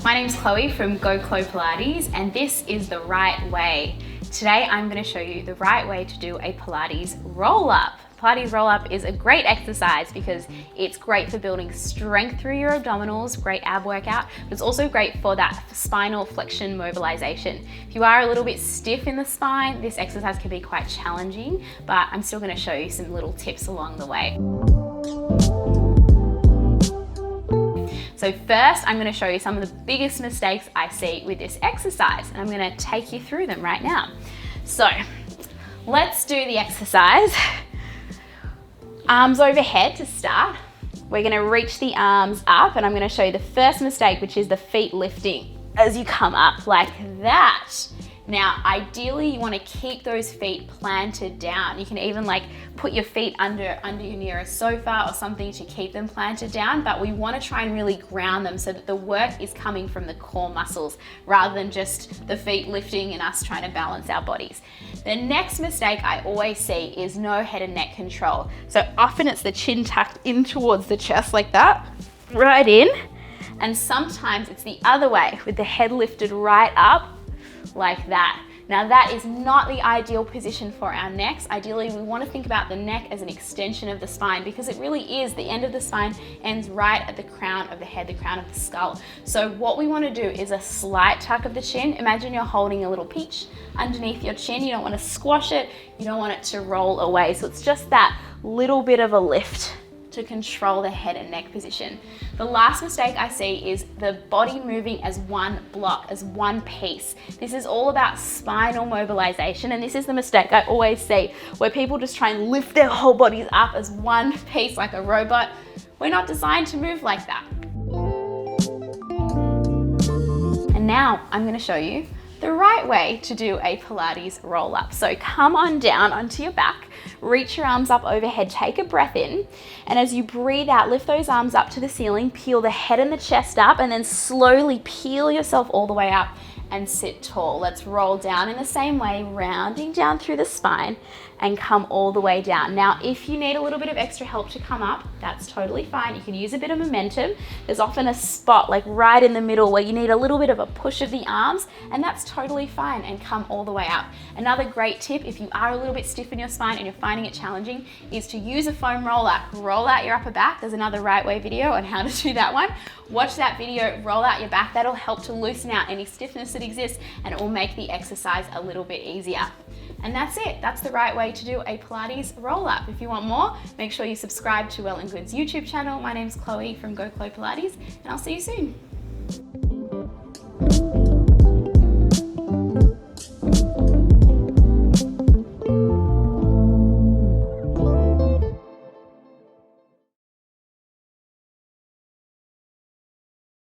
My name's Chloe from Go Chlo Pilates, and this is the right way. Today I'm going to show you the right way to do a Pilates roll-up. Pilates roll-up is a great exercise because it's great for building strength through your abdominals, great ab workout, but it's also great for that spinal flexion mobilization. If you are a little bit stiff in the spine, this exercise can be quite challenging, but I'm still going to show you some little tips along the way. So first, I'm going to show you some of the biggest mistakes I see with this exercise, and I'm going to take you through them right now. So let's do the exercise. Arms overhead to start. We're going to reach the arms up, and I'm going to show you the first mistake, which is the feet lifting as you come up like that. Now, ideally, you want to keep those feet planted down. You can even put your feet under you near a sofa or something to keep them planted down, but we want to try and really ground them so that the work is coming from the core muscles rather than just the feet lifting and us trying to balance our bodies. The next mistake I always see is no head and neck control. So often it's the chin tucked in towards the chest like that, right in, and sometimes it's the other way with the head lifted right up like that. Now that is not the ideal position for our necks. Ideally, we want to think about the neck as an extension of the spine because it really is. The end of the spine ends right at the crown of the head, the crown of the skull. So what we want to do is a slight tuck of the chin. Imagine you're holding a little peach underneath your chin. You don't want to squash it. You don't want it to roll away. So it's just that little bit of a lift to control the head and neck position. The last mistake I see is the body moving as one block, as one piece. This is all about spinal mobilization, and this is the mistake I always see, where people just try and lift their whole bodies up as one piece like a robot. We're not designed to move like that. And now I'm going to show you the right way to do a Pilates roll-up. So come on down onto your back, reach your arms up overhead, take a breath in, and as you breathe out, lift those arms up to the ceiling, peel the head and the chest up, and then slowly peel yourself all the way up and sit tall. Let's roll down in the same way, rounding down through the spine and come all the way down. Now, if you need a little bit of extra help to come up, that's totally fine. You can use a bit of momentum. There's often a spot right in the middle where you need a little bit of a push of the arms, and that's totally fine, and come all the way up. Another great tip, if you are a little bit stiff in your spine and you're finding it challenging, is to use a foam roller. Roll out your upper back. There's another right way video on how to do that one. Watch that video, roll out your back. That'll help to loosen out any stiffness that exists, and it will make the exercise a little bit easier. And that's it. That's the right way to do a Pilates roll-up. If you want more, make sure you subscribe to Well+Good's YouTube channel. My name's Chloe from Go Chlo Pilates, and I'll see you soon.